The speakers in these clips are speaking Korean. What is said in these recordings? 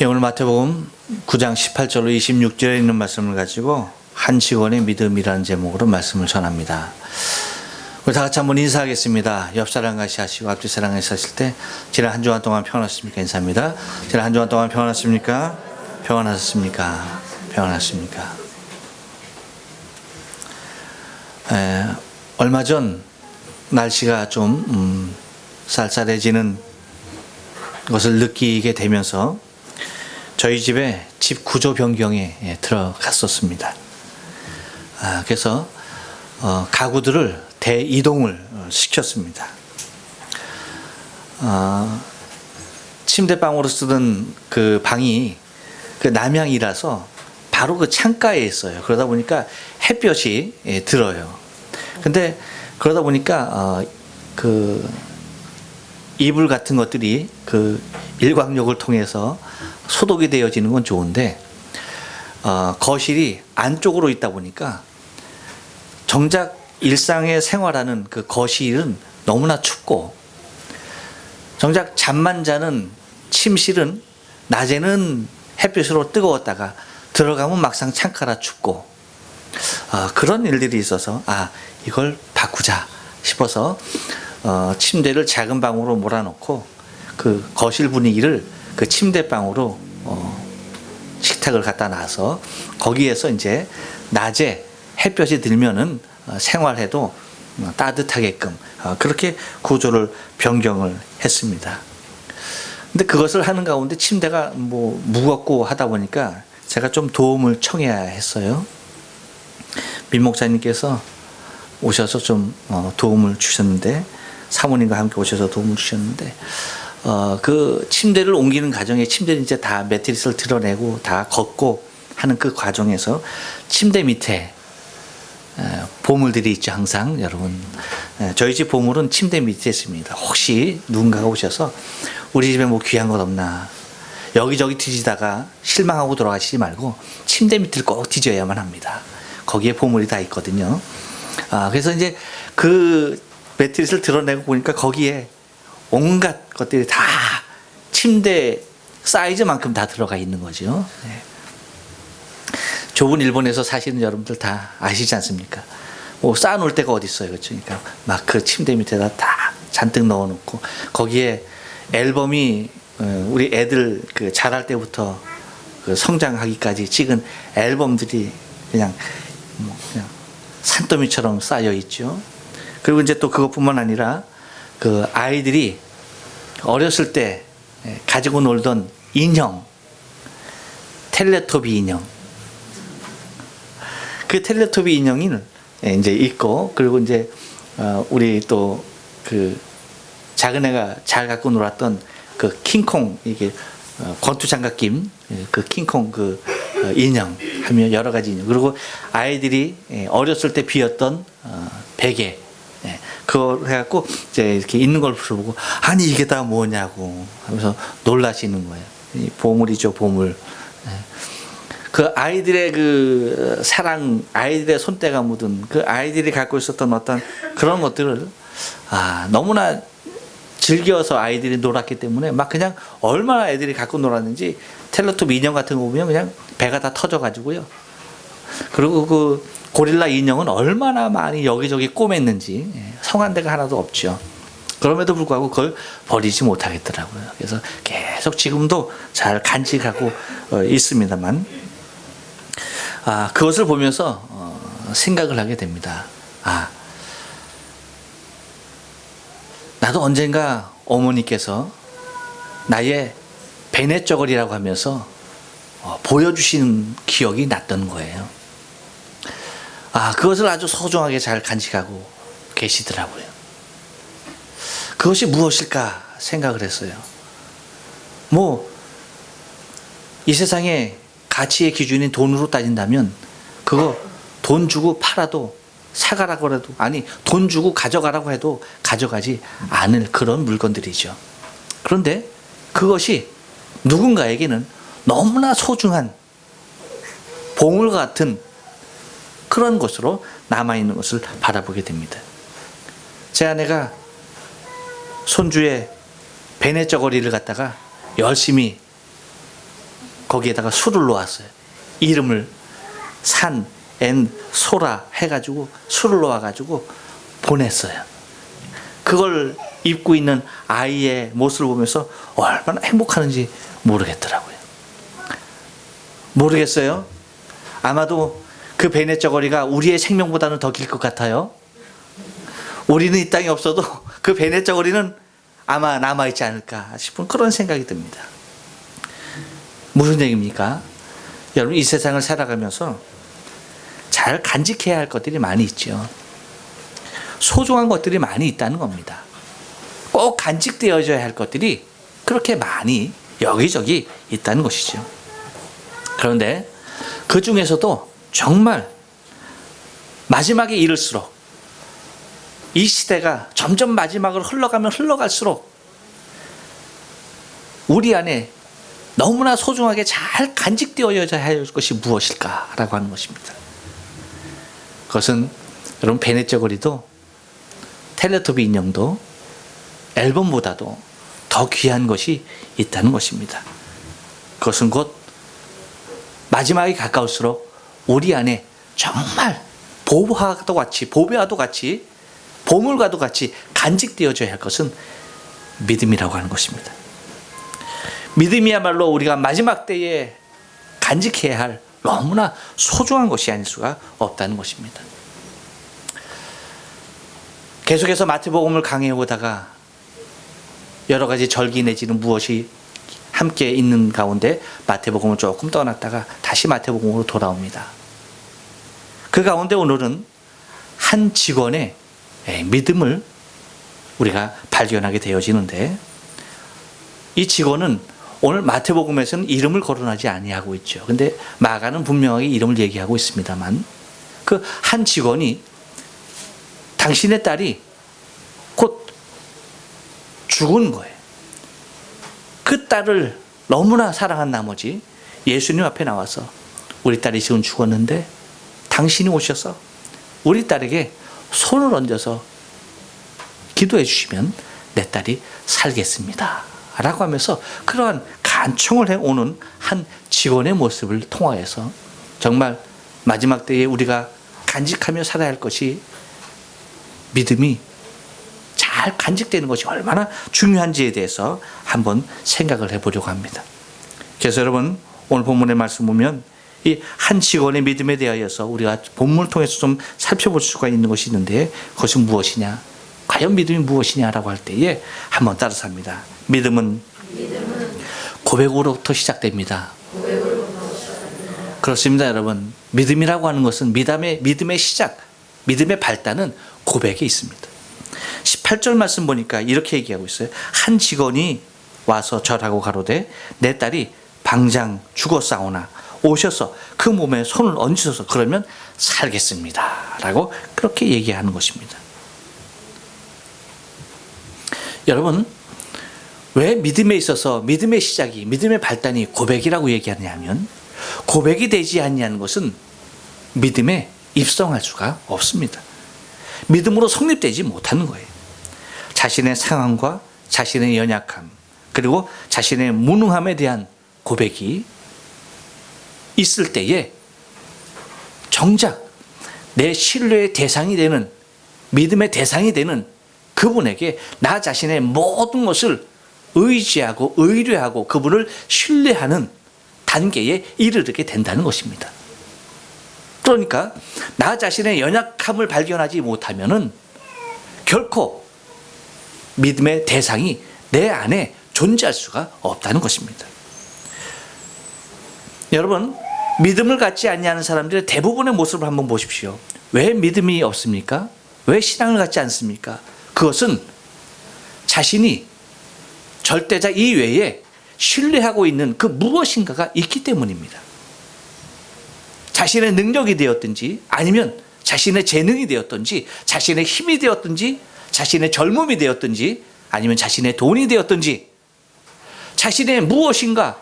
예, 오늘 마태복음 9장 18절로 26절에 있는 말씀을 가지고 한 직원의 믿음이라는 제목으로 말씀을 전합니다. 우리 다 같이 한번 인사하겠습니다. 옆 사람 같이 하시고 앞뒤 사람 같이 하실 때 지난 한 주간 동안 평안하셨습니까? 인사합니다. 지난 한 주간 동안 평안하셨습니까? 평안하셨습니까? 평안하셨습니까? 얼마 전 날씨가 좀 쌀쌀해지는 것을 느끼게 되면서 저희 집에 집 구조 변경에 들어갔었습니다. 그래서 가구들을 대이동을 시켰습니다. 침대방으로 쓰던 그 방이 그 남향이라서 바로 그 창가에 있어요. 그러다 보니까 햇볕이 들어요. 근데 그러다 보니까 그 이불 같은 것들이 그 일광욕을 통해서 소독이 되어지는 건 좋은데 거실이 안쪽으로 있다 보니까 정작 일상의 생활하는 그 거실은 너무나 춥고 정작 잠만 자는 침실은 낮에는 햇빛으로 뜨거웠다가 들어가면 막상 창가라 춥고 그런 일들이 있어서 이걸 바꾸자 싶어서 침대를 작은 방으로 몰아놓고 그 거실 분위기를 그 침대방으로 식탁을 갖다 놔서 거기에서 이제 낮에 햇볕이 들면은 생활해도 따뜻하게끔 그렇게 구조를 변경을 했습니다. 근데 그것을 하는 가운데 침대가 뭐 무겁고 하다 보니까 제가 좀 도움을 청해야 했어요. 민 목사님께서 오셔서 좀 도움을 주셨는데 사모님과 함께 오셔서 도움을 주셨는데 그 침대를 옮기는 과정에 침대를 이제 다 매트리스를 드러내고 다 걷고 하는 그 과정에서 침대 밑에 보물들이 있죠. 항상 여러분 저희 집 보물은 침대 밑에 있습니다. 혹시 누군가가 오셔서 우리 집에 뭐 귀한 것 없나 여기저기 뒤지다가 실망하고 돌아가시지 말고 침대 밑을 꼭 뒤져야만 합니다. 거기에 보물이 다 있거든요. 그래서 이제 그 매트리스를 드러내고 보니까 거기에 온갖 것들이 다 침대 사이즈만큼 다 들어가 있는 거죠. 좁은 일본에서 사시는 여러분들 다 아시지 않습니까? 뭐 쌓아놓을 데가 어디 있어요, 그렇죠? 그러니까 막 그 침대 밑에다 다 잔뜩 넣어놓고 거기에 앨범이 우리 애들 그 자랄 때부터 그 성장하기까지 찍은 앨범들이 그냥 산더미처럼 쌓여 있죠. 그리고 이제 또 그것뿐만 아니라 그 아이들이 어렸을 때 가지고 놀던 인형, 텔레토비 인형. 그 텔레토비 인형이 이제 있고, 그리고 이제 우리 또 그 작은 애가 잘 갖고 놀았던 그 킹콩, 이게 권투 장갑 낀 그 킹콩 그 인형 하며 여러 가지 인형. 그리고 아이들이 어렸을 때 비었던 베개. 그걸 해갖고 이제 이렇게 있는 걸 보고 아니 이게 다 뭐냐고 하면서 놀라시는 거예요. 보물이죠, 보물. 그 아이들의 그 사랑, 아이들의 손때가 묻은 그 아이들이 갖고 있었던 어떤 그런 것들을 너무나 즐겨서 아이들이 놀았기 때문에 막 그냥 얼마나 애들이 갖고 놀았는지 텔레토비 인형 같은 거 보면 그냥 배가 다 터져가지고요. 그리고 그 고릴라 인형은 얼마나 많이 여기저기 꼬맸는지 성한 데가 하나도 없죠. 그럼에도 불구하고 그걸 버리지 못하겠더라고요. 그래서 계속 지금도 잘 간직하고 있습니다만 그것을 보면서 생각을 하게 됩니다. 나도 언젠가 어머니께서 나의 베네저걸이라고 하면서 보여주시는 기억이 났던 거예요. 그것을 아주 소중하게 잘 간직하고 계시더라고요. 그것이 무엇일까 생각을 했어요. 이 세상에 가치의 기준인 돈으로 따진다면 그거 돈 주고 팔아도 사가라고 해도 돈 주고 가져가라고 해도 가져가지 않을 그런 물건들이죠. 그런데 그것이 누군가에게는 너무나 소중한 보물 같은 그런 것으로 남아있는 것을 바라보게 됩니다. 제 아내가 손주의 베네 저고리를 갖다가 열심히 거기에다가 수를 놓았어요. 이름을 산, 엔, 소라 해가지고 수를 놓아가지고 보냈어요. 그걸 입고 있는 아이의 모습을 보면서 얼마나 행복하는지 모르겠더라고요. 모르겠어요. 아마도 그 베네 저고리가 우리의 생명보다는 더 길 것 같아요. 우리는 이 땅에 없어도 그 베네 저고리는 아마 남아있지 않을까 싶은 그런 생각이 듭니다. 무슨 얘기입니까? 여러분, 이 세상을 살아가면서 잘 간직해야 할 것들이 많이 있죠. 소중한 것들이 많이 있다는 겁니다. 꼭 간직되어져야 할 것들이 그렇게 많이 여기저기 있다는 것이죠. 그런데 그 중에서도 정말 마지막에 이를수록, 이 시대가 점점 마지막으로 흘러가면 흘러갈수록 우리 안에 너무나 소중하게 잘 간직되어져야 할 것이 무엇일까라고 하는 것입니다. 그것은 여러분, 베네 저고리도 텔레토비 인형도 앨범보다도 더 귀한 것이 있다는 것입니다. 그것은 곧 마지막이 가까울수록 우리 안에 정말 보화도 같이, 보배와도 같이, 보물과도 같이 간직되어져야 할 것은 믿음이라고 하는 것입니다. 믿음이야말로 우리가 마지막 때에 간직해야 할 너무나 소중한 것이 아닐 수가 없다는 것입니다. 계속해서 마태복음을 강해해 오다가 여러 가지 절기 내지는 무엇이 함께 있는 가운데 마태복음을 조금 떠났다가 다시 마태복음으로 돌아옵니다. 그 가운데 오늘은 한 직원의 믿음을 우리가 발견하게 되어지는데, 이 직원은 오늘 마태복음에서는 이름을 거론하지 아니하고 있죠. 근데 마가는 분명하게 이름을 얘기하고 있습니다만, 그 한 직원이 당신의 딸이 곧 죽은 거예요. 그 딸을 너무나 사랑한 나머지 예수님 앞에 나와서 우리 딸이 지금 죽었는데 당신이 오셔서 우리 딸에게 손을 얹어서 기도해 주시면 내 딸이 살겠습니다 라고 하면서 그러한 간청을 해오는 한 직원의 모습을 통하여서 정말 마지막 때에 우리가 간직하며 살아야 할 것이, 믿음이 잘 간직되는 것이 얼마나 중요한지에 대해서 한번 생각을 해보려고 합니다. 그래서 여러분, 오늘 본문의 말씀 보면 이 한 직원의 믿음에 대하여서 우리가 본문을 통해서 좀 살펴볼 수가 있는 것이 있는데, 그것은 무엇이냐, 과연 믿음이 무엇이냐라고 할 때에 한번 따라서 합니다. 믿음은 고백으로부터 시작됩니다. 그렇습니다, 여러분. 믿음이라고 하는 것은 믿음의 시작, 믿음의 발단은 고백에 있습니다. 18절 말씀 보니까 이렇게 얘기하고 있어요. 한 직원이 와서 절하고 가로되 내 딸이 방장 죽었사오나 오셔서 그 몸에 손을 얹으셔서 그러면 살겠습니다 라고 그렇게 얘기하는 것입니다. 여러분, 왜 믿음에 있어서 믿음의 시작이, 믿음의 발단이 고백이라고 얘기하느냐 하면, 고백이 되지 않냐는 것은 믿음에 입성할 수가 없습니다. 믿음으로 성립되지 못하는 거예요. 자신의 상황과 자신의 연약함, 그리고 자신의 무능함에 대한 고백이 있을 때에 정작 내 신뢰의 대상이 되는, 믿음의 대상이 되는 그분에게 나 자신의 모든 것을 의지하고 의뢰하고 그분을 신뢰하는 단계에 이르게 된다는 것입니다. 그러니까 나 자신의 연약함을 발견하지 못하면은 결코 믿음의 대상이 내 안에 존재할 수가 없다는 것입니다. 여러분, 믿음을 갖지 않냐는 사람들의 대부분의 모습을 한번 보십시오. 왜 믿음이 없습니까? 왜 신앙을 갖지 않습니까? 그것은 자신이 절대자 이외에 신뢰하고 있는 그 무엇인가가 있기 때문입니다. 자신의 능력이 되었든지, 아니면 자신의 재능이 되었든지, 자신의 힘이 되었든지, 자신의 젊음이 되었든지, 아니면 자신의 돈이 되었든지, 자신의 무엇인가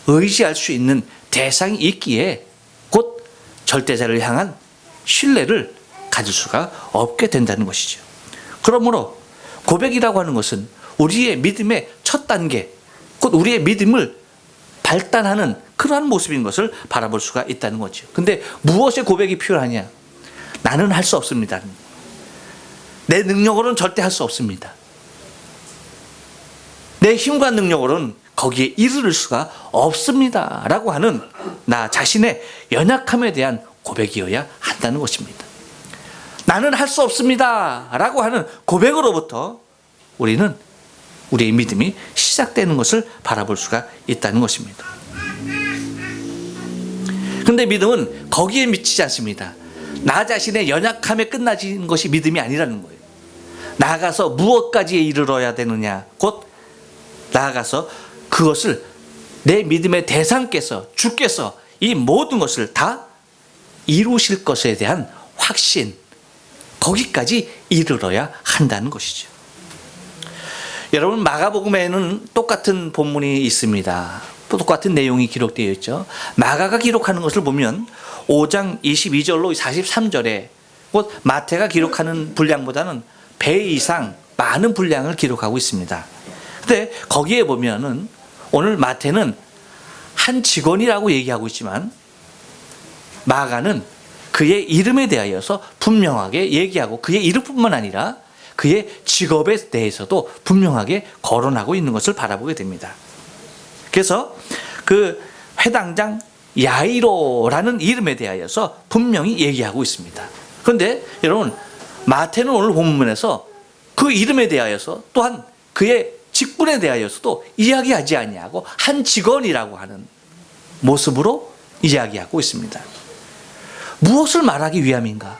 의지할 수 있는 대상이 있기에 곧 절대자를 향한 신뢰를 가질 수가 없게 된다는 것이죠. 그러므로 고백이라고 하는 것은 우리의 믿음의 첫 단계, 곧 우리의 믿음을 발달하는 그러한 모습인 것을 바라볼 수가 있다는 거죠. 근데 무엇의 고백이 필요하냐? 나는 할 수 없습니다. 내 능력으로는 절대 할 수 없습니다. 내 힘과 능력으로는 거기에 이르를 수가 없습니다. 라고 하는 나 자신의 연약함에 대한 고백이어야 한다는 것입니다. 나는 할 수 없습니다. 라고 하는 고백으로부터 우리는 우리의 믿음이 시작되는 것을 바라볼 수가 있다는 것입니다. 그런데 믿음은 거기에 미치지 않습니다. 나 자신의 연약함에 끝나진 것이 믿음이 아니라는 거예요. 나아가서 무엇까지에 이르러야 되느냐? 곧 나아가서 그것을 내 믿음의 대상께서, 주께서 이 모든 것을 다 이루실 것에 대한 확신, 거기까지 이르러야 한다는 것이죠. 여러분, 마가복음에는 똑같은 본문이 있습니다. 똑같은 내용이 기록되어 있죠. 마가가 기록하는 것을 보면 5장 22절로 43절에 곧 마태가 기록하는 분량보다는 배 이상 많은 분량을 기록하고 있습니다. 근데 거기에 보면은 오늘 마태는 한 직원이라고 얘기하고 있지만 마가는 그의 이름에 대하여서 분명하게 얘기하고 그의 이름뿐만 아니라 그의 직업에 대해서도 분명하게 거론하고 있는 것을 바라보게 됩니다. 그래서 그 회당장 야이로라는 이름에 대하여서 분명히 얘기하고 있습니다. 그런데 여러분, 마태는 오늘 본문에서 그 이름에 대하여서 또한 그의 직분에 대하여서도 이야기하지 아니하고 한 직원이라고 하는 모습으로 이야기하고 있습니다. 무엇을 말하기 위함인가?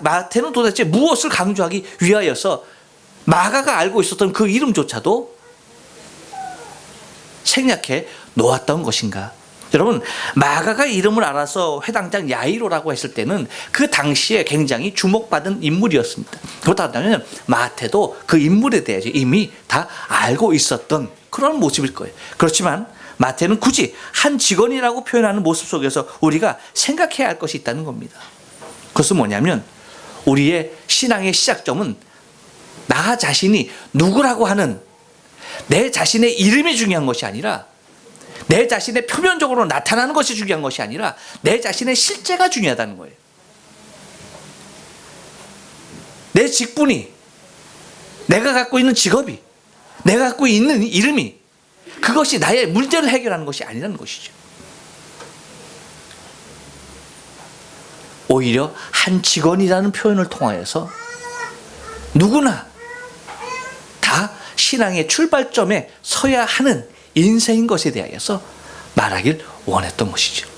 마태는 도대체 무엇을 강조하기 위하여서 마가가 알고 있었던 그 이름조차도 생략해 놓았던 것인가? 여러분, 마가가 이름을 알아서 회당장 야이로라고 했을 때는 그 당시에 굉장히 주목받은 인물이었습니다. 그렇다면 마태도 그 인물에 대해서 이미 다 알고 있었던 그런 모습일 거예요. 그렇지만 마태는 굳이 한 직원이라고 표현하는 모습 속에서 우리가 생각해야 할 것이 있다는 겁니다. 그것은 뭐냐면 우리의 신앙의 시작점은 나 자신이 누구라고 하는 내 자신의 이름이 중요한 것이 아니라, 내 자신의 표면적으로 나타나는 것이 중요한 것이 아니라 내 자신의 실제가 중요하다는 거예요. 내 직분이, 내가 갖고 있는 직업이, 내가 갖고 있는 이름이 그것이 나의 문제를 해결하는 것이 아니라는 것이죠. 오히려 한 직원이라는 표현을 통하여서 누구나 다 신앙의 출발점에 서야 하는 인생인 것에 대하여서 말하길 원했던 것이죠.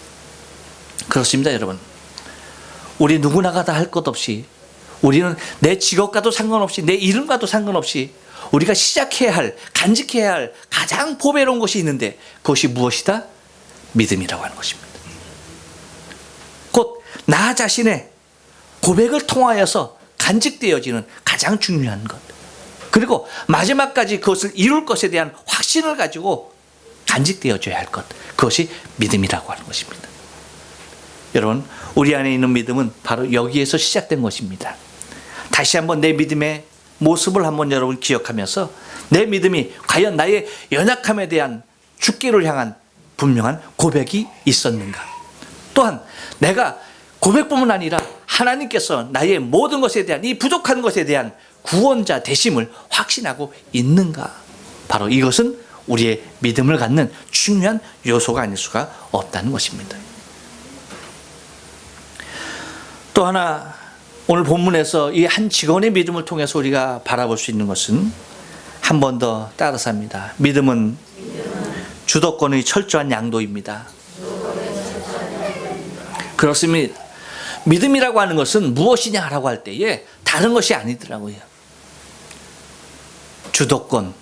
그렇습니다, 여러분. 우리 누구나가 다 할 것 없이, 우리는 내 직업과도 상관없이, 내 이름과도 상관없이 우리가 시작해야 할, 간직해야 할 가장 보배로운 것이 있는데 그것이 무엇이다? 믿음이라고 하는 것입니다. 곧 나 자신의 고백을 통하여서 간직되어지는 가장 중요한 것, 그리고 마지막까지 그것을 이룰 것에 대한 확신을 가지고 간직되어져야 할 것, 그것이 믿음이라고 하는 것입니다. 여러분, 우리 안에 있는 믿음은 바로 여기에서 시작된 것입니다. 다시 한번 내 믿음의 모습을 한번 여러분 기억하면서 내 믿음이 과연 나의 연약함에 대한 주께를 향한 분명한 고백이 있었는가, 또한 내가 고백뿐만 아니라 하나님께서 나의 모든 것에 대한, 이 부족한 것에 대한 구원자 되심을 확신하고 있는가, 바로 이것은 우리의 믿음을 갖는 중요한 요소가 아닐 수가 없다는 것입니다. 또 하나, 오늘 본문에서 이 한 직원의 믿음을 통해서 우리가 바라볼 수 있는 것은 한 번 더 따라서 합니다. 믿음은 주도권의 철저한 양도입니다. 그렇습니다. 믿음이라고 하는 것은 무엇이냐라고 할 때에 다른 것이 아니더라고요. 주도권,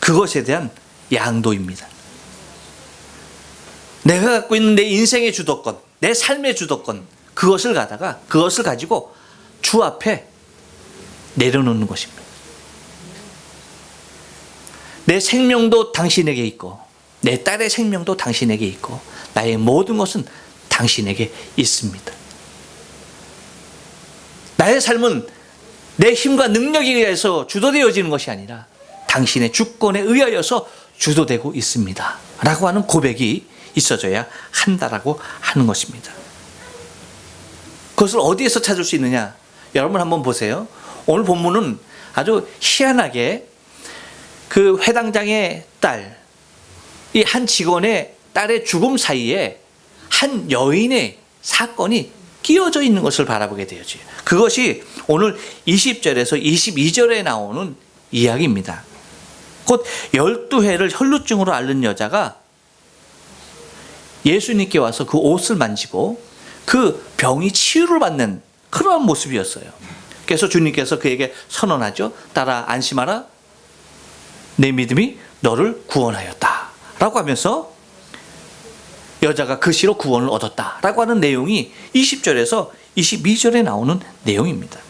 그것에 대한 양도입니다. 내가 갖고 있는 내 인생의 주도권, 내 삶의 주도권, 그것을 가지고 주 앞에 내려놓는 것입니다. 내 생명도 당신에게 있고, 내 딸의 생명도 당신에게 있고, 나의 모든 것은 당신에게 있습니다. 나의 삶은 내 힘과 능력에 의해서 주도되어지는 것이 아니라 당신의 주권에 의하여서 주도되고 있습니다 라고 하는 고백이 있어줘야 한다라고 하는 것입니다. 그것을 어디에서 찾을 수 있느냐? 여러분 한번 보세요. 오늘 본문은 아주 희한하게 그 회당장의 딸, 이 한 직원의 딸의 죽음 사이에 한 여인의 사건이 끼어져 있는 것을 바라보게 되어져요. 그것이 오늘 20절에서 22절에 나오는 이야기입니다. 곧 12회를 혈루증으로 앓는 여자가 예수님께 와서 그 옷을 만지고 그 병이 치유를 받는 그러한 모습이었어요. 그래서 주님께서 그에게 선언하죠. 따라 안심하라. 내 믿음이 너를 구원하였다 라고 하면서 여자가 그 시로 구원을 얻었다 라고 하는 내용이 20절에서 22절에 나오는 내용입니다.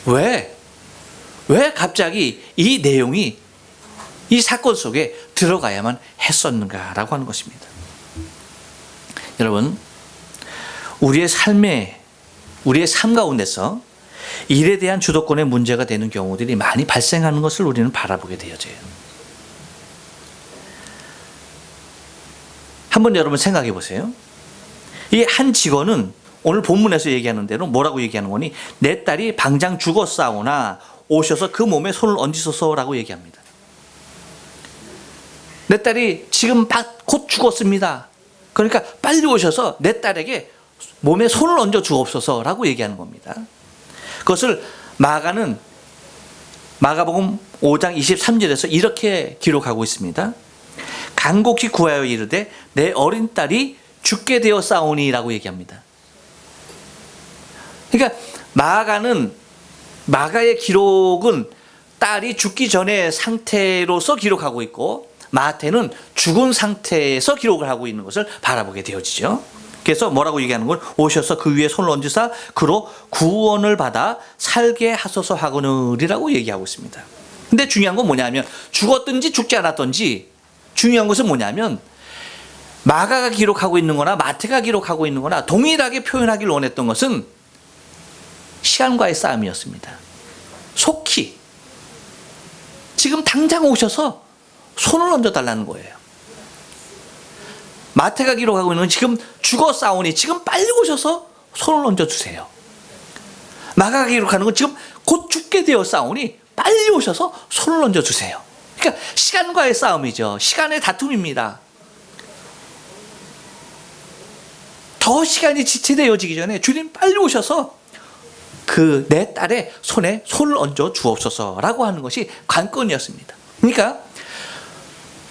왜 갑자기 이 내용이 이 사건 속에 들어가야만 했었는가라고 하는 것입니다. 여러분, 우리의 삶 가운데서 일에 대한 주도권의 문제가 되는 경우들이 많이 발생하는 것을 우리는 바라보게 되어져요. 한번 여러분 생각해 보세요. 이 한 직원은 오늘 본문에서 얘기하는 대로 뭐라고 얘기하는 거니? 내 딸이 방장 죽었사오나 오셔서 그 몸에 손을 얹으소서라고 얘기합니다. 내 딸이 지금 곧 죽었습니다. 그러니까 빨리 오셔서 내 딸에게 몸에 손을 얹어 주옵소서라고 얘기하는 겁니다. 그것을 마가복음 5장 23절에서 이렇게 기록하고 있습니다. 간곡히 구하여 이르되 내 어린 딸이 죽게 되었사오니라고 얘기합니다. 그러니까 마가의 기록은 딸이 죽기 전의 상태로서 기록하고 있고 마태는 죽은 상태에서 기록을 하고 있는 것을 바라보게 되어지죠. 그래서 뭐라고 얘기하는 건 오셔서 그 위에 손을 얹으사 그로 구원을 받아 살게 하소서 하거느리라고 얘기하고 있습니다. 근데 중요한 건 뭐냐면 죽었든지 죽지 않았든지 중요한 것은 뭐냐면 마가가 기록하고 있는 거나 마태가 기록하고 있는 거나 동일하게 표현하기를 원했던 것은 시간과의 싸움이었습니다. 속히 지금 당장 오셔서 손을 얹어달라는 거예요. 마태가 기록하고 있는 건 지금 죽었사오니 지금 빨리 오셔서 손을 얹어주세요. 마가가 기록하는 건 지금 곧 죽게 되었사오니 빨리 오셔서 손을 얹어주세요. 그러니까 시간과의 싸움이죠. 시간의 다툼입니다. 더 시간이 지체되어지기 전에 주님 빨리 오셔서 그 내 딸의 손에 손을 얹어 주옵소서라고 하는 것이 관건이었습니다. 그러니까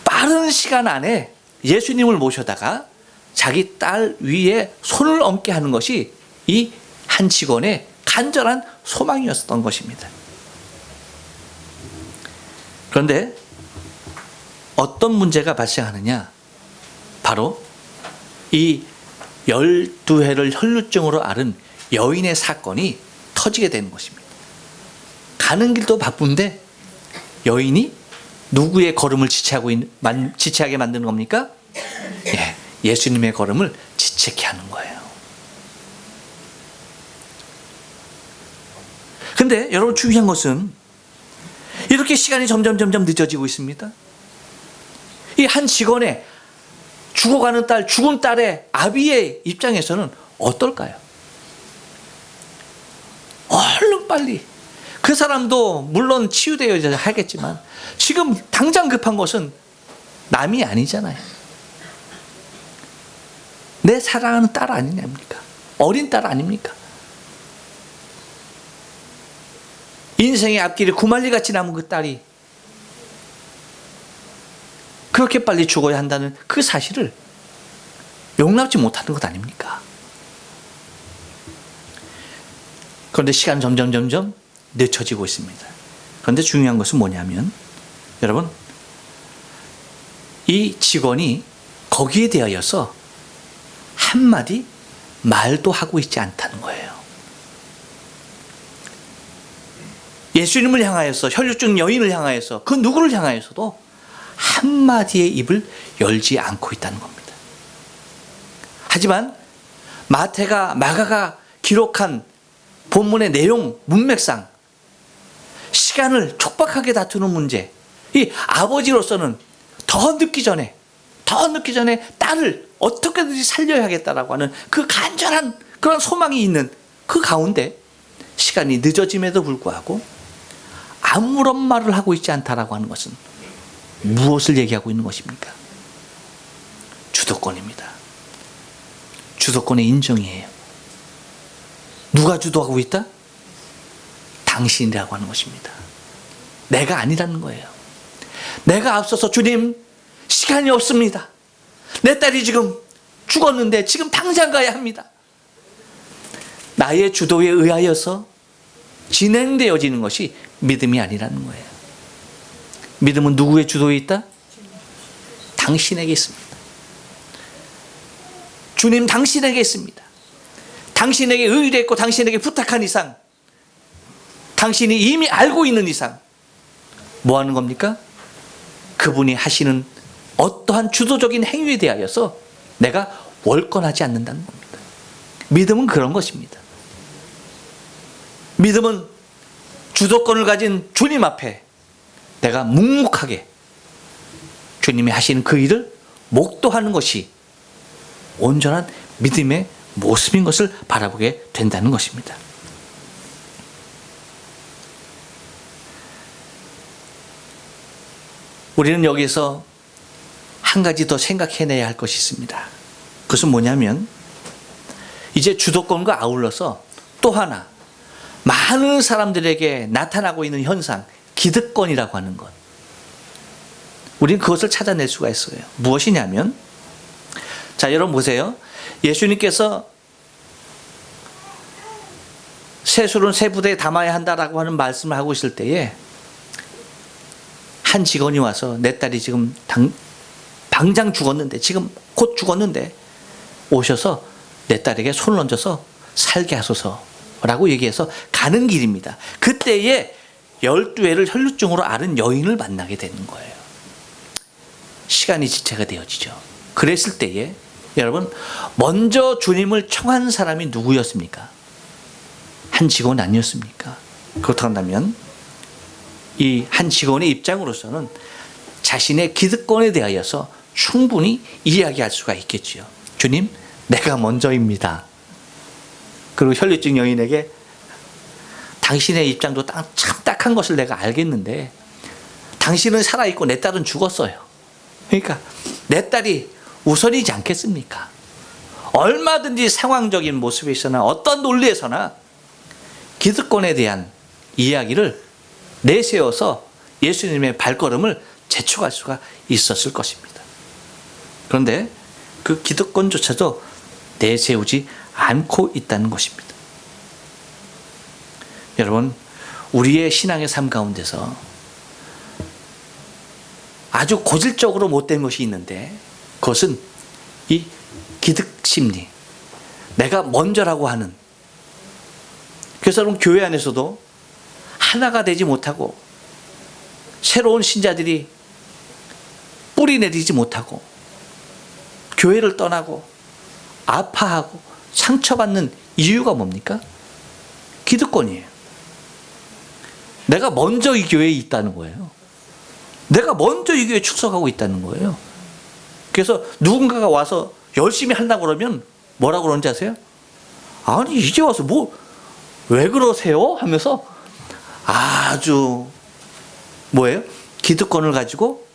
빠른 시간 안에 예수님을 모셔다가 자기 딸 위에 손을 얹게 하는 것이 이 한 직원의 간절한 소망이었던 것입니다. 그런데 어떤 문제가 발생하느냐? 바로 이 12회를 혈루증으로 앓은 여인의 사건이 터지게 되는 것입니다. 가는 길도 바쁜데 여인이 누구의 걸음을 지체하게 만드는 겁니까? 예수님의 걸음을 지체케 하는 거예요. 근데 여러분 중요한 것은 이렇게 시간이 점점 늦어지고 있습니다. 이 한 직원의 죽어가는 딸, 죽은 딸의 아비의 입장에서는 어떨까요? 얼른 빨리. 그 사람도 물론 치유되어야 하겠지만 지금 당장 급한 것은 남이 아니잖아요. 내 사랑하는 딸 아니냐입니까? 어린 딸 아닙니까? 인생의 앞길이 구말리같이 남은 그 딸이 그렇게 빨리 죽어야 한다는 그 사실을 용납지 못하는 것 아닙니까? 그런데 시간은 점점 늦춰지고 있습니다. 그런데 중요한 것은 뭐냐면 여러분 이 직원이 거기에 대하여서 한마디 말도 하고 있지 않다는 거예요. 예수님을 향하여서 혈루증 여인을 향하여서 그 누구를 향하여서도 한마디의 입을 열지 않고 있다는 겁니다. 하지만 마가가 기록한 본문의 내용 문맥상 시간을 촉박하게 다투는 문제, 이 아버지로서는 더 늦기 전에 딸을 어떻게든지 살려야겠다라고 하는 그 간절한 그런 소망이 있는 그 가운데 시간이 늦어짐에도 불구하고 아무런 말을 하고 있지 않다라고 하는 것은 무엇을 얘기하고 있는 것입니까? 주도권입니다. 주도권의 인정이에요. 누가 주도하고 있다? 당신이라고 하는 것입니다. 내가 아니라는 거예요. 내가 앞서서 주님, 시간이 없습니다. 내 딸이 지금 죽었는데 지금 당장 가야 합니다. 나의 주도에 의하여서 진행되어지는 것이 믿음이 아니라는 거예요. 믿음은 누구의 주도에 있다? 당신에게 있습니다. 주님, 당신에게 있습니다. 당신에게 의뢰했고 당신에게 부탁한 이상, 당신이 이미 알고 있는 이상 뭐 하는 겁니까? 그분이 하시는 어떠한 주도적인 행위에 대하여서 내가 월권하지 않는다는 겁니다. 믿음은 그런 것입니다. 믿음은 주도권을 가진 주님 앞에 내가 묵묵하게 주님이 하시는 그 일을 목도하는 것이 온전한 믿음의 모습인 것을 바라보게 된다는 것입니다. 우리는 여기서 한 가지 더 생각해내야 할 것이 있습니다. 그것은 뭐냐면 이제 주도권과 아울러서 또 하나 많은 사람들에게 나타나고 있는 현상, 기득권이라고 하는 것. 우리는 그것을 찾아낼 수가 있어요. 무엇이냐면, 자, 여러분 보세요. 예수님께서 세술은 세 부대에 담아야 한다라고 하는 말씀을 하고 있을 때에 한 직원이 와서 내 딸이 지금 당장 죽었는데, 지금 곧 죽었는데 오셔서 내 딸에게 손을 얹어서 살게 하소서라고 얘기해서 가는 길입니다. 그때에 12회를 혈루증으로 앓은 여인을 만나게 되는 거예요. 시간이 지체가 되어지죠. 그랬을 때에 여러분, 먼저 주님을 청한 사람이 누구였습니까? 한 직원 아니었습니까? 그렇다면 이 한 직원의 입장으로서는 자신의 기득권에 대하여서 충분히 이야기할 수가 있겠지요. 주님, 내가 먼저입니다. 그리고 혈루증 여인에게 당신의 입장도 참 딱한 것을 내가 알겠는데 당신은 살아있고 내 딸은 죽었어요. 그러니까 내 딸이 우선이지 않겠습니까? 얼마든지 상황적인 모습에서나 어떤 논리에서나 기득권에 대한 이야기를 내세워서 예수님의 발걸음을 재촉할 수가 있었을 것입니다. 그런데 그 기득권조차도 내세우지 않고 있다는 것입니다. 여러분, 우리의 신앙의 삶 가운데서 아주 고질적으로 못된 것이 있는데 그것은 이 기득심리, 내가 먼저라고 하는. 그래서 여러분, 교회 안에서도 하나가 되지 못하고 새로운 신자들이 뿌리 내리지 못하고 교회를 떠나고 아파하고 상처받는 이유가 뭡니까? 기득권이에요. 내가 먼저 이 교회에 있다는 거예요. 내가 먼저 이 교회에 축석하고 있다는 거예요. 그래서 누군가가 와서 열심히 하려고 그러면 뭐라고 그러는지 아세요? 아니, 이제 와서 왜 그러세요? 하면서 아주 뭐예요? 기득권을 가지고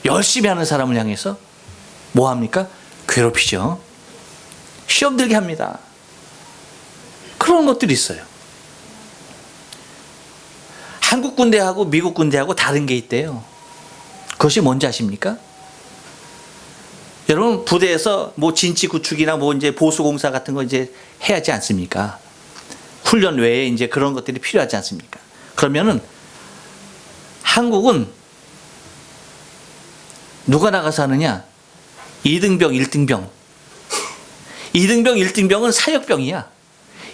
열심히 하는 사람을 향해서 뭐 합니까? 괴롭히죠. 시험 들게 합니다. 그런 것들이 있어요. 한국 군대하고 미국 군대하고 다른 게 있대요. 그것이 뭔지 아십니까? 여러분, 부대에서 뭐 진지 구축이나 뭐 이제 보수공사 같은 거 이제 해야지 않습니까? 훈련 외에 이제 그런 것들이 필요하지 않습니까? 그러면은 한국은 누가 나가서 하느냐? 2등병, 1등병. 2등병, 1등병은 사역병이야.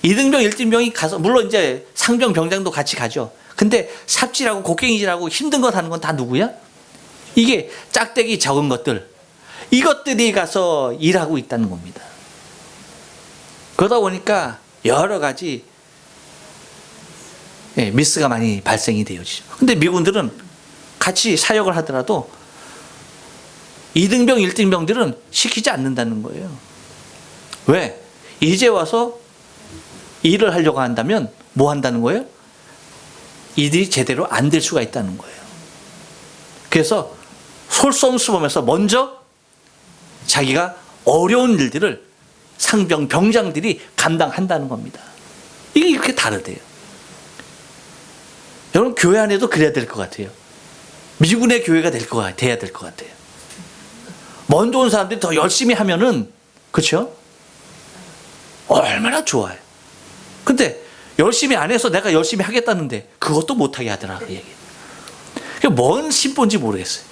2등병, 1등병이 가서, 물론 이제 상병, 병장도 같이 가죠. 근데 삽질하고 곡괭이질하고 힘든 것 하는 건 다 누구야? 이게 짝대기 적은 것들. 이것들이 가서 일하고 있다는 겁니다. 그러다 보니까 여러 가지 미스가 많이 발생이 되어지죠. 근데 미군들은 같이 사역을 하더라도 2등병, 1등병들은 시키지 않는다는 거예요. 왜? 이제 와서 일을 하려고 한다면 뭐 한다는 거예요? 일이 제대로 안 될 수가 있다는 거예요. 그래서 솔선수범해서 먼저 자기가 어려운 일들을 상병, 병장들이 감당한다는 겁니다. 이게 이렇게 다르대요. 여러분, 교회 안에도 그래야 될 것 같아요. 미군의 교회가 돼야 될 것 같아요. 먼저 온 사람들이 더 열심히 하면은, 그렇죠? 얼마나 좋아요. 근데 열심히 안 해서 내가 열심히 하겠다는데 그것도 못하게 하더라, 그 얘기. 그게 뭔 심보인지 모르겠어요.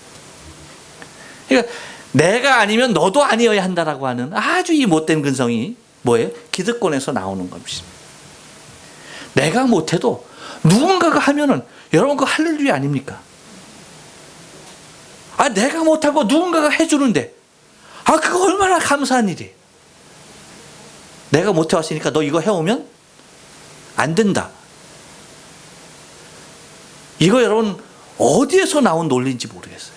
그러니까 내가 아니면 너도 아니어야 한다라고 하는 아주 이 못된 근성이 뭐예요? 기득권에서 나오는 겁니다. 내가 못해도 누군가가 하면은 여러분, 그거 할렐루야 아닙니까? 아, 내가 못하고 누군가가 해주는데, 아, 그거 얼마나 감사한 일이에요. 내가 못해왔으니까 너 이거 해오면 안 된다. 이거 여러분, 어디에서 나온 논리인지 모르겠어요.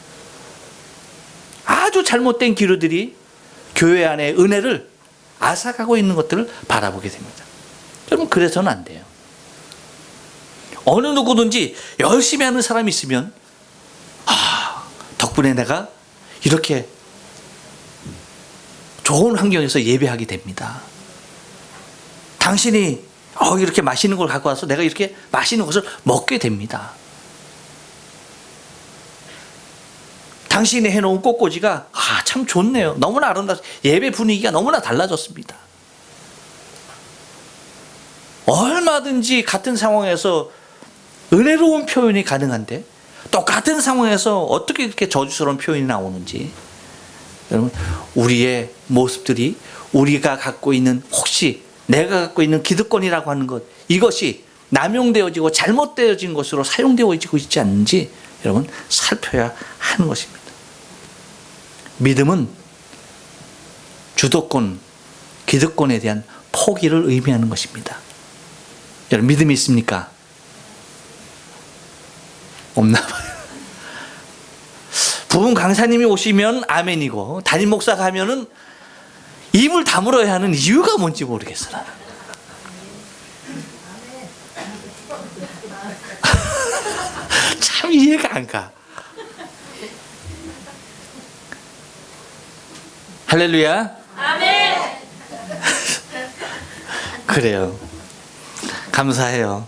아주 잘못된 기류들이 교회 안에 은혜를 앗아가고 있는 것들을 바라보게 됩니다. 여러분, 그래서는 안 돼요. 어느 누구든지 열심히 하는 사람이 있으면, 덕분에 내가 이렇게 좋은 환경에서 예배하게 됩니다. 당신이 이렇게 맛있는 걸 갖고 와서 내가 이렇게 맛있는 것을 먹게 됩니다. 당신이 해놓은 꽃꽂이가 참 좋네요. 너무나 아름답습니다. 예배 분위기가 너무나 달라졌습니다. 얼마든지 같은 상황에서 은혜로운 표현이 가능한데 똑같은 상황에서 어떻게 이렇게 저주스러운 표현이 나오는지, 여러분, 우리의 모습들이 우리가 갖고 있는, 혹시 내가 갖고 있는 기득권이라고 하는 것, 이것이 남용되어지고 잘못되어진 것으로 사용되어지고 있지 않는지 여러분 살펴야 하는 것입니다. 믿음은 주도권, 기득권에 대한 포기를 의미하는 것입니다. 여러분, 믿음이 있습니까? 없나 봐요. 부흥 강사님이 오시면 아멘이고, 담임 목사가 하면은 입을 다물어야 하는 이유가 뭔지 모르겠어, 나는. 참 이해가 안 가. 할렐루야. 아멘. 그래요. 감사해요.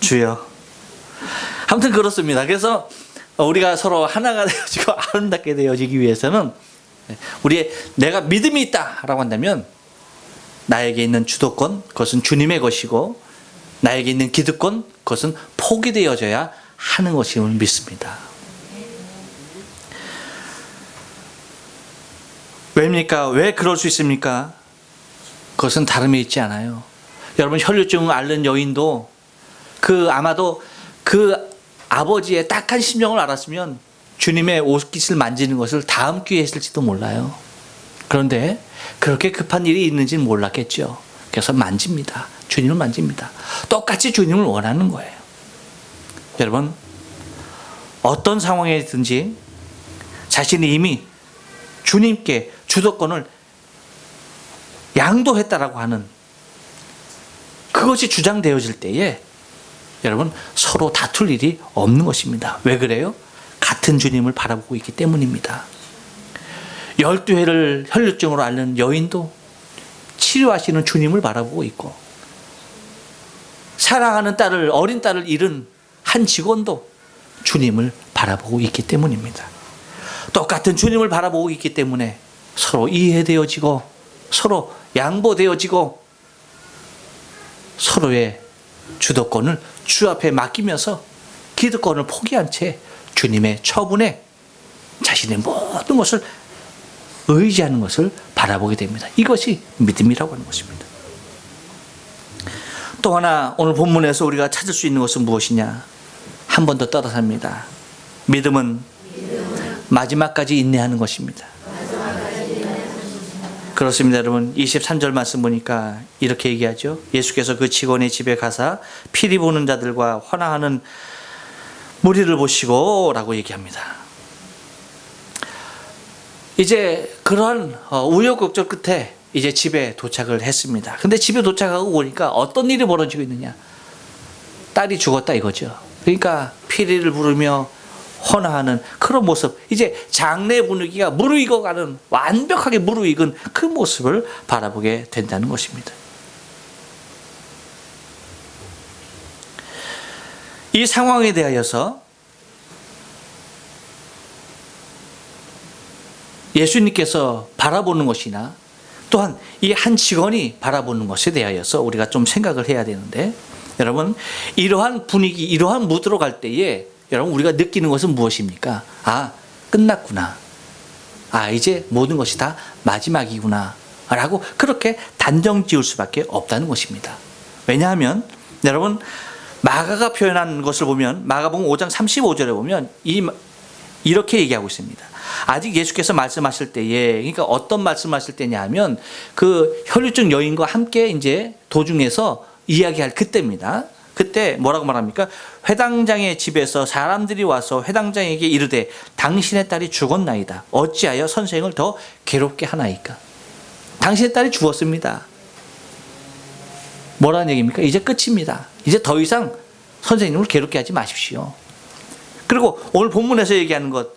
주여. 아무튼 그렇습니다. 그래서 우리가 서로 하나가 되어지고 아름답게 되어지기 위해서는, 우리의 내가 믿음이 있다라고 한다면 나에게 있는 주도권, 그것은 주님의 것이고, 나에게 있는 기득권, 그것은 포기되어져야 하는 것임을 믿습니다. 왜입니까? 왜 그럴 수 있습니까? 그것은 다름에 있지 않아요. 여러분, 혈류증을 앓는 여인도 아마도 그 아버지의 딱한 심정을 알았으면 주님의 옷깃을 만지는 것을 다음 기회에 했을지도 몰라요. 그런데 그렇게 급한 일이 있는지는 몰랐겠죠. 그래서 만집니다. 주님을 만집니다. 똑같이 주님을 원하는 거예요. 여러분, 어떤 상황이든지 자신이 이미 주님께 주도권을 양도했다라고 하는 그것이 주장되어질 때에 여러분, 서로 다툴 일이 없는 것입니다. 왜 그래요? 같은 주님을 바라보고 있기 때문입니다. 12회를 혈류증으로 앓는 여인도 치료하시는 주님을 바라보고 있고, 사랑하는 어린 딸을 잃은 한 직원도 주님을 바라보고 있기 때문입니다. 똑같은 주님을 바라보고 있기 때문에 서로 이해되어지고, 서로 양보되어지고, 서로의 주도권을 주 앞에 맡기면서 기득권을 포기한 채 주님의 처분에 자신의 모든 것을 의지하는 것을 바라보게 됩니다. 이것이 믿음이라고 하는 것입니다. 또 하나, 오늘 본문에서 우리가 찾을 수 있는 것은 무엇이냐? 한 번 더 따라삽니다. 믿음은 마지막까지 인내하는 것입니다. 그렇습니다, 여러분. 23절 말씀 보니까 이렇게 얘기하죠. 예수께서 그 직원의 집에 가사 피리 보는 자들과 화나하는 무리를 보시고 라고 얘기합니다. 이제 그런 우여곡절 끝에 이제 집에 도착을 했습니다. 근데 집에 도착하고 보니까 어떤 일이 벌어지고 있느냐. 딸이 죽었다 이거죠. 그러니까 피리를 부르며 헌화하는 그런 모습, 이제 장례 분위기가 무르익어가는, 완벽하게 무르익은 그 모습을 바라보게 된다는 것입니다. 이 상황에 대하여서 예수님께서 바라보는 것이나 또한 이 한 직원이 바라보는 것에 대하여서 우리가 좀 생각을 해야 되는데, 여러분, 이러한 분위기, 이러한 무드로 갈 때에 여러분 우리가 느끼는 것은 무엇입니까? 아, 끝났구나. 아, 이제 모든 것이 다 마지막이구나 라고 그렇게 단정 지을 수밖에 없다는 것입니다. 왜냐하면 여러분, 마가가 표현한 것을 보면, 마가복음 5장 35절에 보면 이렇게 얘기하고 있습니다. 아직 예수께서 말씀하실 때에, 그러니까 어떤 말씀하실 때냐 하면 그 혈류증 여인과 함께 이제 도중에서 이야기할 그때입니다. 그때 뭐라고 말합니까? 회당장의 집에서 사람들이 와서 회당장에게 이르되 당신의 딸이 죽었나이다. 어찌하여 선생을 더 괴롭게 하나이까? 당신의 딸이 죽었습니다. 뭐라는 얘기입니까? 이제 끝입니다. 이제 더 이상 선생님을 괴롭게 하지 마십시오. 그리고 오늘 본문에서 얘기하는 것,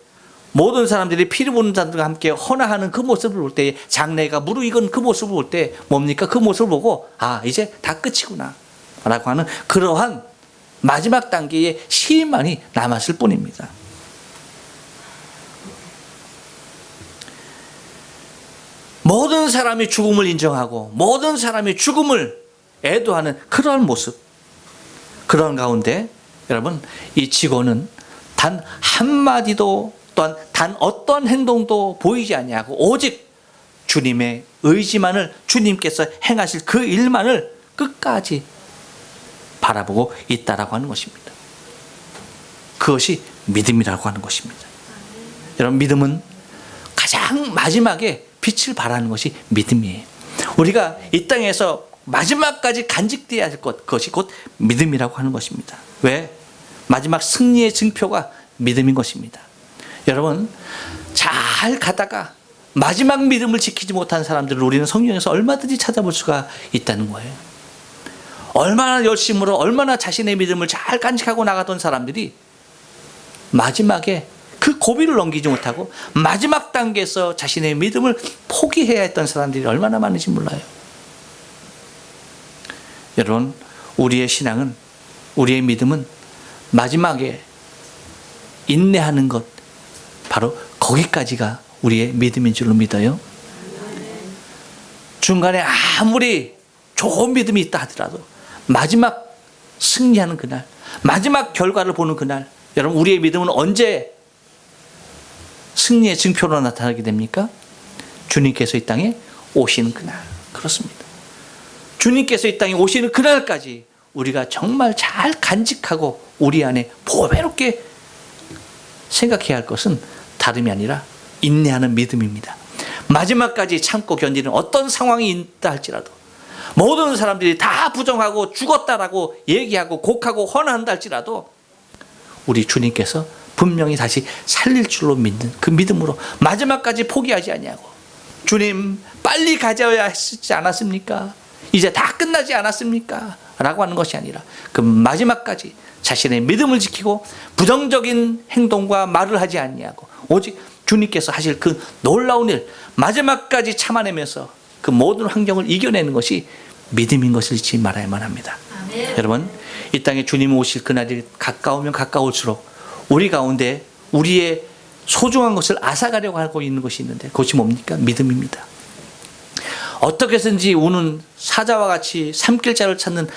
모든 사람들이 피를 보는 자들과 함께 헌화하는 그 모습을 볼 때, 장례가 무르익은 그 모습을 볼 때 뭡니까? 그 모습을 보고 아, 이제 다 끝이구나 라고 하는 그러한 마지막 단계의 시인만이 남았을 뿐입니다. 모든 사람이 죽음을 인정하고 모든 사람이 죽음을 애도하는 그러한 모습, 그런 가운데 여러분, 이 직원은 단 한마디도 또한 단 어떤 행동도 보이지 아니하고 오직 주님의 의지만을, 주님께서 행하실 그 일만을 끝까지 바라보고 있다라고 하는 것입니다. 그것이 믿음이라고 하는 것입니다. 여러분, 믿음은 가장 마지막에 빛을 발하는 것이 믿음이에요. 우리가 이 땅에서 마지막까지 간직되어야 할 것, 그것이 곧 믿음이라고 하는 것입니다. 왜? 마지막 승리의 증표가 믿음인 것입니다. 여러분, 잘 가다가 마지막 믿음을 지키지 못한 사람들을 우리는 성경에서 얼마든지 찾아볼 수가 있다는 거예요. 얼마나 열심으로, 얼마나 자신의 믿음을 잘 간직하고 나가던 사람들이 마지막에 그 고비를 넘기지 못하고 마지막 단계에서 자신의 믿음을 포기해야 했던 사람들이 얼마나 많은지 몰라요. 여러분, 우리의 신앙은, 우리의 믿음은 마지막에 인내하는 것, 바로 거기까지가 우리의 믿음인 줄로 믿어요. 중간에 아무리 좋은 믿음이 있다 하더라도 마지막 승리하는 그날, 마지막 결과를 보는 그날, 여러분, 우리의 믿음은 언제 승리의 증표로 나타나게 됩니까? 주님께서 이 땅에 오시는 그날. 그렇습니다. 주님께서 이 땅에 오시는 그날까지 우리가 정말 잘 간직하고 우리 안에 보배롭게 생각해야 할 것은 다름이 아니라 인내하는 믿음입니다. 마지막까지 참고 견디는 어떤 상황이 있다 할지라도, 모든 사람들이 다 부정하고 죽었다라고 얘기하고 곡하고 헌한다 할지라도 우리 주님께서 분명히 다시 살릴 줄로 믿는 그 믿음으로 마지막까지 포기하지 아니하고, 주님 빨리 가져야 했지 않았습니까? 이제 다 끝나지 않았습니까? 라고 하는 것이 아니라 그 마지막까지 자신의 믿음을 지키고 부정적인 행동과 말을 하지 아니하고 오직 주님께서 하실 그 놀라운 일, 마지막까지 참아내면서 그 모든 환경을 이겨내는 것이 믿음인 것을 잊지 말아야만 합니다. 아멘. 여러분, 이 땅에 주님 오실 그날이 가까우면 가까울수록 우리 가운데 우리의 소중한 것을 앗아가려고 하고 있는 것이 있는데, 그것이 뭡니까? 믿음입니다. 어떻게 해서든지 우는 사자와 같이 삼킬자를 찾는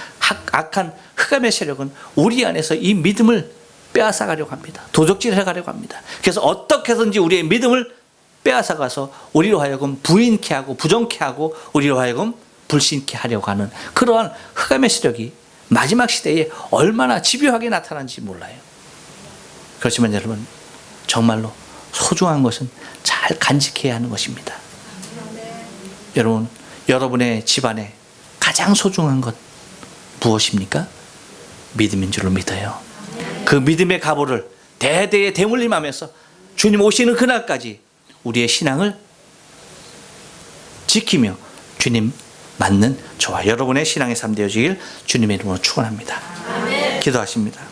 악한 흑암의 세력은 우리 안에서 이 믿음을 빼앗아가려고 합니다. 도적질해 가려고 합니다. 그래서 어떻게 해서든지 우리의 믿음을 빼앗아가서 우리로 하여금 부인케 하고 부정케 하고 우리로 하여금 불신케 하려고 하는 그러한 흑암의 세력이 마지막 시대에 얼마나 집요하게 나타나는지 몰라요. 그렇지만 여러분, 정말로 소중한 것은 잘 간직해야 하는 것입니다. 여러분, 여러분의 집안에 가장 소중한 것 무엇입니까? 믿음인 줄로 믿어요. 그 믿음의 가보를 대대에 대물림하면서 주님 오시는 그날까지 우리의 신앙을 지키며 주님 맞는 저와 여러분의 신앙의 삶 되어지길 주님의 이름으로 축원합니다. 기도하십니다.